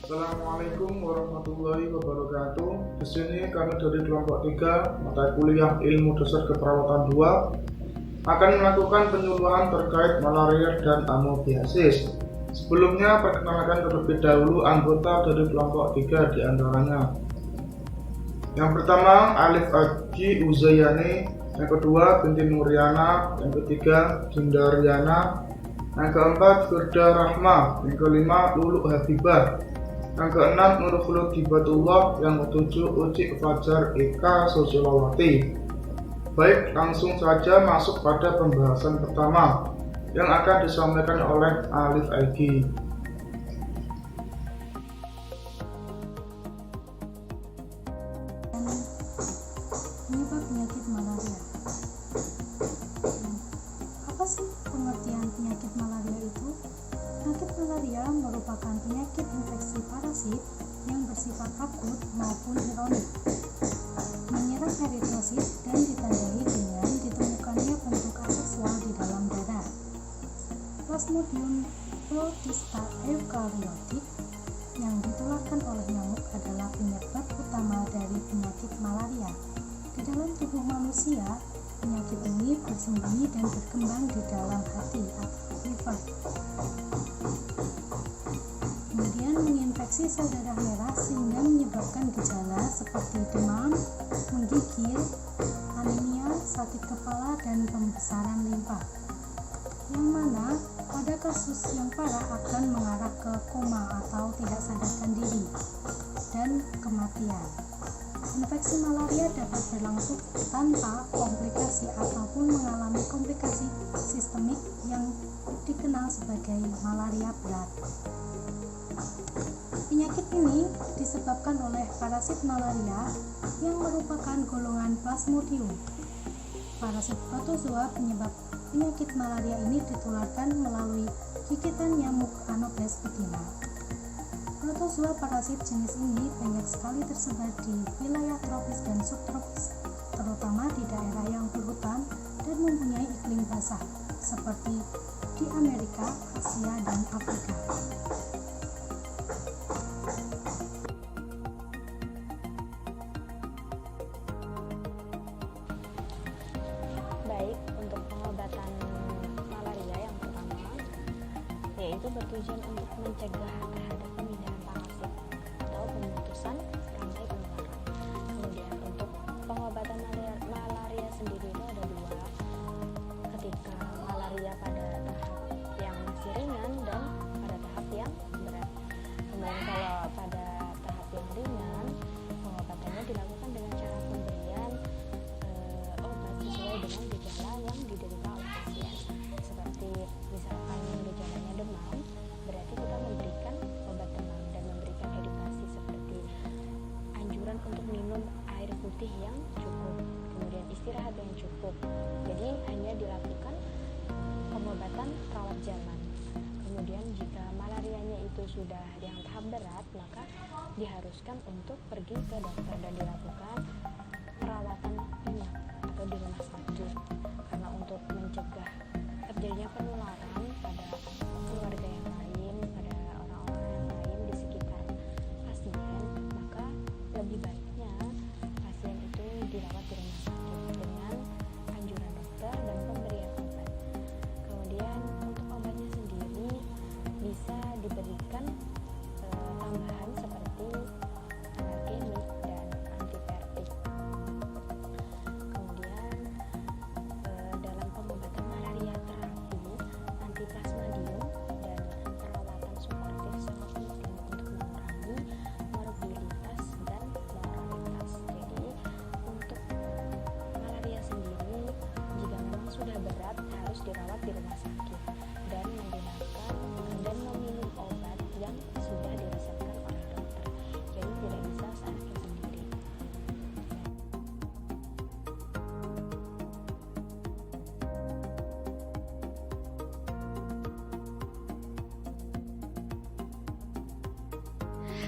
Assalamualaikum warahmatullahi wabarakatuh. Di sini kami dari kelompok 3 mata kuliah Ilmu Dasar Keperawatan 2 akan melakukan penyuluhan terkait malaria dan amoebiasis. Sebelumnya perkenalkan terlebih dahulu anggota dari kelompok 3 di antaranya. Yang pertama Alif Aji Uzayani, yang kedua Binti Nuriana, yang ketiga Dinda Riana, yang keempat Firda Rahma, yang kelima Lulu Habibah, yang keenam Nurul Hibatullah, yang ketujuh Uci Fajar Eka Sosialawati. Baik, langsung saja masuk pada pembahasan pertama yang akan disampaikan oleh Alif Aji. Penyebab penyakit malaria. Apa sih pengertian penyakit malaria itu? Penyakit malaria merupakan penyakit infeksi parasit yang bersifat akut maupun kronik, menyerang eritrosit dan ditandai dengan ditemukannya bentuk aseksual di dalam darah. Plasmodium protista eukaryotik yang ditularkan oleh nyamuk adalah penyebab utama dari penyakit malaria. Di dalam tubuh manusia, penyakit ini bersembunyi dan berkembang di dalam hati atau liver. Kemudian menginfeksi sel darah merah sehingga menyebabkan gejala seperti demam, menggigil, anemia, sakit kepala, dan pembesaran limpa. Yang mana pada kasus yang parah akan mengarah ke koma atau tidak sadarkan diri dan kematian. Infeksi malaria dapat berlangsung tanpa komplikasi ataupun mengalami komplikasi sistemik yang dikenal sebagai malaria berat. Penyakit ini disebabkan oleh parasit malaria yang merupakan golongan Plasmodium. Parasit protozoa penyebab penyakit malaria ini ditularkan melalui gigitan nyamuk Anopheles betina. Protozoa parasit jenis ini banyak sekali tersebar di wilayah tropis dan subtropis, terutama di daerah yang berhutan dan mempunyai iklim basah, seperti di Amerika, Asia, dan Afrika. Baik, untuk pengobatan malaria yang pertama yaitu bertujuan untuk mencegah terhadap pemindahan parasit atau pemutusan rantai penularan. Kemudian untuk pengobatan malaria sendiri itu ada dua, ketika malaria pada tahap yang masih ringan dan pada tahap yang berat. Kemudian kalau pada tahap yang ringan, pengobatannya dilakukan dengan cara pemberian obat sesuai dengan gejala yang diderita oleh pasien. Seperti misalkan gejalanya demam, berarti kita memberikan obat demam dan memberikan edukasi seperti anjuran untuk minum air putih yang cukup, kemudian istirahat yang cukup. Jadi hanya dilakukan pengobatan rawat jalan. Kemudian jika malarianya itu sudah yang tahap berat, maka diharuskan untuk pergi ke dokter dan dilakukan perawatan inap atau di rumah sakit, karena untuk mencegah terjadinya penularan pada keluarga yang lain, pada orang-orang yang lain di sekitar pasien, maka lebih baiknya pasien itu dirawat di rumah sakit dengan anjuran dokter dan pemberian obat. Kemudian untuk obatnya sendiri bisa diberikan tambahan seperti analgenik dan antipertik. Kemudian dalam pengobatan malaria terapi, antiplasmodium dan perawatan suportif sangat penting untuk mengurangi morbiditas dan mortalitas. Jadi untuk malaria sendiri, jika memang sudah berat, harus dirawat di rumah sakit dan menggunakan dan meminum obat yang sudah diresepkan oleh dokter. Jadi tidak bisa seanaknya sendiri.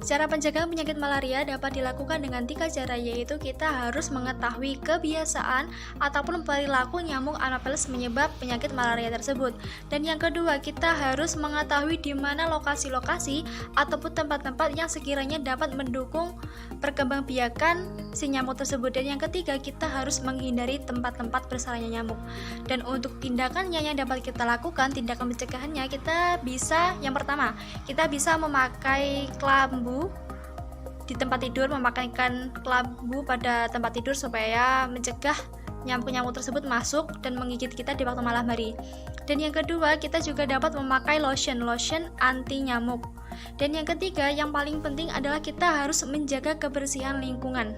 Cara pencegahan penyakit malaria dapat dilakukan dengan 3 cara, yaitu kita harus mengetahui kebiasaan ataupun perilaku nyamuk Anopheles menyebab penyakit malaria tersebut. Dan yang kedua, kita harus mengetahui di mana lokasi-lokasi ataupun tempat-tempat yang sekiranya dapat mendukung perkembangbiakan si nyamuk tersebut. Dan yang ketiga, kita harus menghindari tempat-tempat bersarangnya nyamuk. Dan untuk tindakannya yang dapat kita lakukan, tindakan pencegahannya, kita bisa, yang pertama, kita bisa memakai kelambu di tempat tidur, memakaikan kelambu pada tempat tidur supaya mencegah nyamuk-nyamuk tersebut masuk dan menggigit kita di waktu malam hari. Dan yang kedua, kita juga dapat memakai lotion anti nyamuk. Dan yang ketiga, yang paling penting adalah kita harus menjaga kebersihan lingkungan.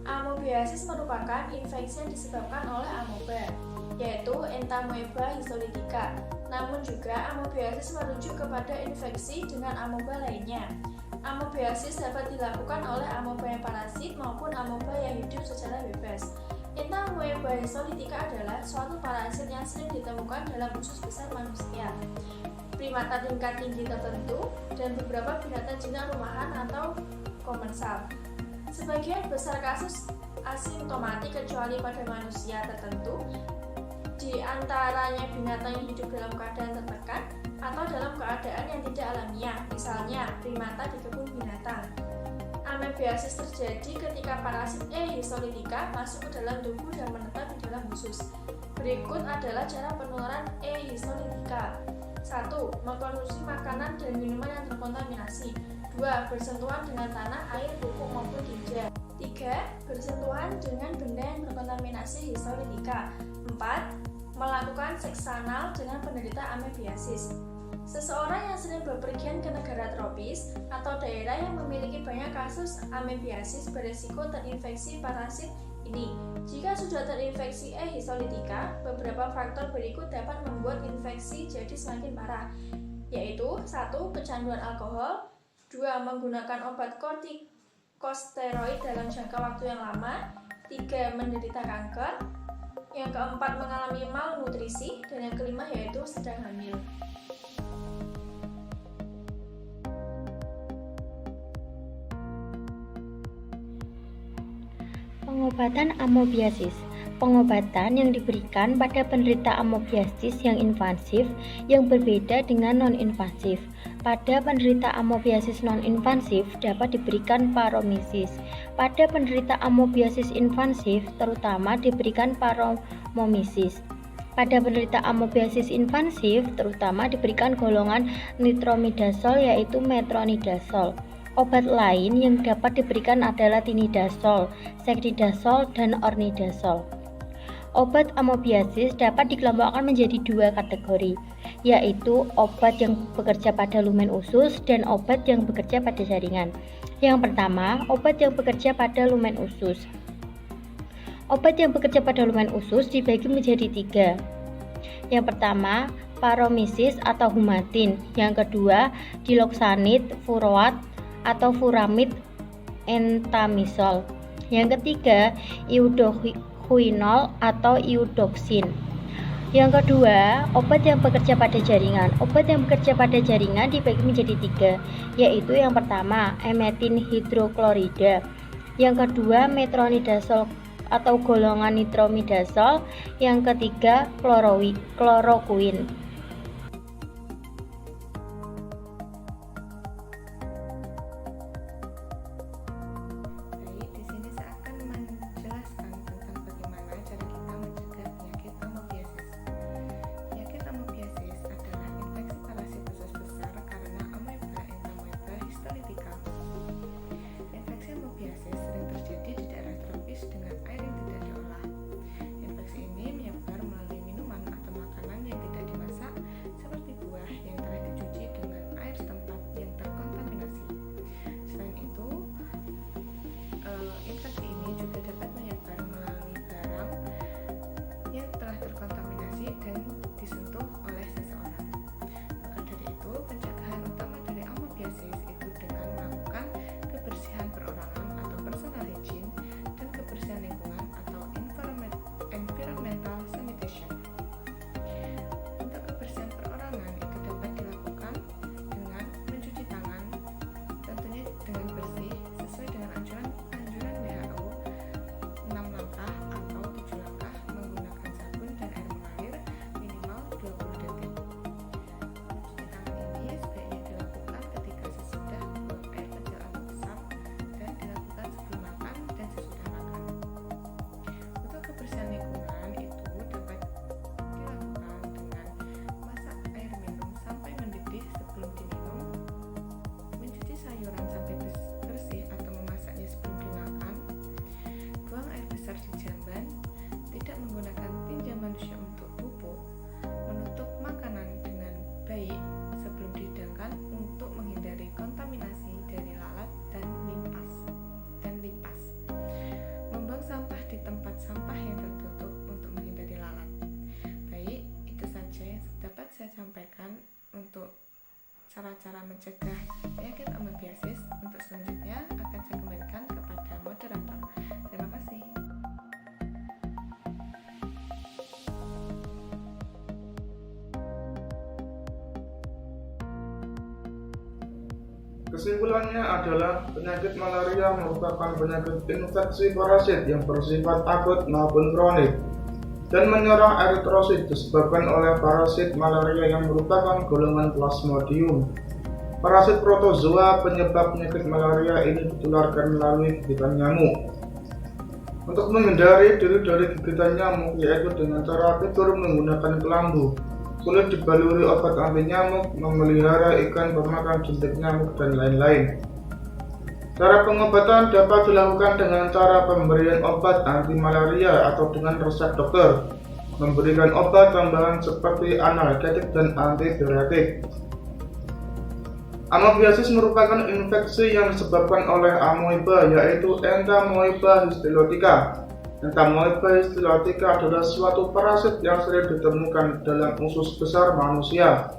Amoebiasis merupakan infeksi yang disebabkan oleh amoeba, yaitu Entamoeba histolytica. Namun juga amoebiasis merujuk kepada infeksi dengan amoeba lainnya. Amoebiasis dapat dilakukan oleh amoeba yang parasit maupun amoeba yang hidup secara bebas. Entamoeba histolytica adalah suatu parasit yang sering ditemukan dalam usus besar manusia, primata tingkat tinggi tertentu, dan beberapa binatang jinak rumahan atau komensal. Sebagian besar kasus asimptomatik kecuali pada manusia tertentu, di antaranya binatang yang hidup dalam keadaan tertekan atau dalam keadaan yang tidak alamiah, misalnya primata di kebun binatang. Amoebiasis terjadi ketika parasit E. histolytica masuk ke dalam tubuh dan menetap di dalam usus. Berikut adalah cara penularan E. histolytica. 1. Mengkonsumsi makanan dan minuman yang terkontaminasi. 2. Bersentuhan dengan tanah, air, pupuk maupun tinja. 3. Bersentuhan dengan benda yang terkontaminasi histolytica. 4. Melakukan seks anal dengan penderita amoebiasis. Seseorang yang sering bepergian ke negara tropis atau daerah yang memiliki banyak kasus amoebiasis beresiko terinfeksi parasit ini. Jika sudah terinfeksi E. histolytica, beberapa faktor berikut dapat membuat infeksi jadi semakin parah, yaitu 1. Kecanduan alkohol, 2. Menggunakan obat kortikosteroid dalam jangka waktu yang lama, 3. Menderita kanker, yang keempat mengalami malnutrisi, dan yang kelima yaitu sedang hamil. Pengobatan amoebiasis. Pengobatan yang diberikan pada penderita amoebiasis yang invasif yang berbeda dengan non-invasif. Pada penderita amoebiasis non-invasif dapat diberikan paromisis. Pada penderita amoebiasis invasif terutama diberikan paromomisis. Pada penderita amoebiasis invasif terutama diberikan golongan nitromidazol yaitu metronidazol. Obat lain yang dapat diberikan adalah tinidazol, sekdidazol, dan ornidazol. Obat amoebiasis dapat dikelompokkan menjadi 2 kategori, yaitu obat yang bekerja pada lumen usus dan obat yang bekerja pada jaringan. Yang pertama, obat yang bekerja pada lumen usus. Obat yang bekerja pada lumen usus dibagi menjadi 3. Yang pertama, paromisis atau humatin. Yang kedua, diloxanid, furoat atau furamid, entamisol. Yang ketiga, iudoquinol atau iudoxin. Yang kedua, obat yang bekerja pada jaringan. Obat yang bekerja pada jaringan dibagi menjadi 3, yaitu yang pertama, emetin hidroklorida. Yang kedua, metronidazol atau golongan nitromidazol. Yang ketiga, kloroquine. Dengan air yang tidak diolah. Infeksi ini menyebar melalui minuman atau makanan yang tidak dimasak sampaikan untuk cara-cara mencegah penyakit amoebiasis. Untuk selanjutnya akan saya kembalikan kepada moderator. Terima kasih. Kesimpulannya adalah penyakit malaria merupakan penyakit infeksi parasit yang bersifat akut maupun kronik dan menyerang eritrosit disebabkan oleh parasit malaria yang merupakan golongan Plasmodium. Parasit protozoa penyebab penyakit malaria ini ditularkan melalui gigitan nyamuk. Untuk menghindari diri dari gigitan nyamuk yaitu dengan cara tidur menggunakan kelambu, kulit dibaluri obat anti nyamuk, memelihara ikan pemakan jentik nyamuk, dan lain-lain. Cara pengobatan dapat dilakukan dengan cara pemberian obat anti malaria atau dengan resep dokter, memberikan obat tambahan seperti analgetik dan antidiuretik. Amoebiasis merupakan infeksi yang disebabkan oleh amoeba yaitu Entamoeba histilotica. Entamoeba histilotica adalah suatu parasit yang sering ditemukan dalam usus besar manusia,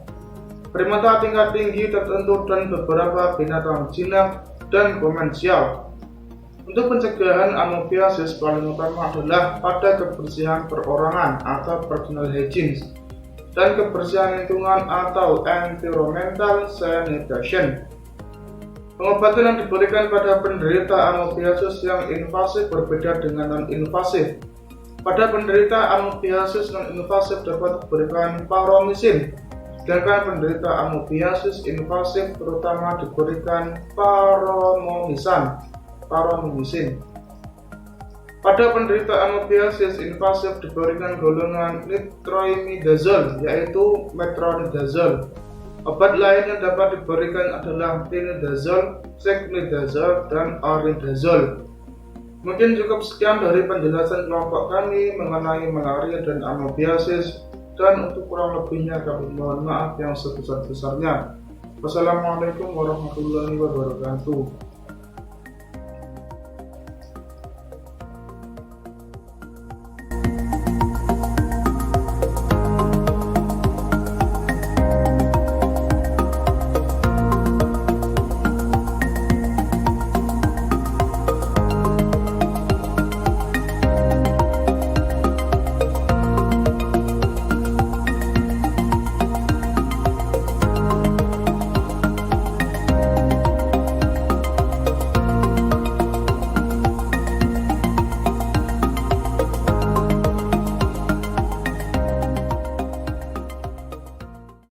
primata tingkat tinggi tertentu, dan beberapa binatang jinak dan komersial. Untuk pencegahan amoebiasis paling utama adalah pada kebersihan perorangan atau personal hygiene dan kebersihan lingkungan atau environmental sanitation. Pengobatan yang diberikan pada penderita amoebiasis yang invasif berbeda dengan non-invasif. Pada penderita amoebiasis non-invasif dapat diberikan paromisin, sedangkan penderita amoebiasis invasif terutama diberikan paromisin. Pada penderita amoebiasis invasif diberikan golongan nitroimidazole yaitu metronidazole. Obat lain yang dapat diberikan adalah tinidazole, secnidazole, dan orinidazole. Mungkin cukup sekian dari penjelasan kelompok kami mengenai malaria dan amoebiasis, dan untuk kurang lebihnya kami mohon maaf yang sebesar-besarnya. Wassalamualaikum warahmatullahi wabarakatuh.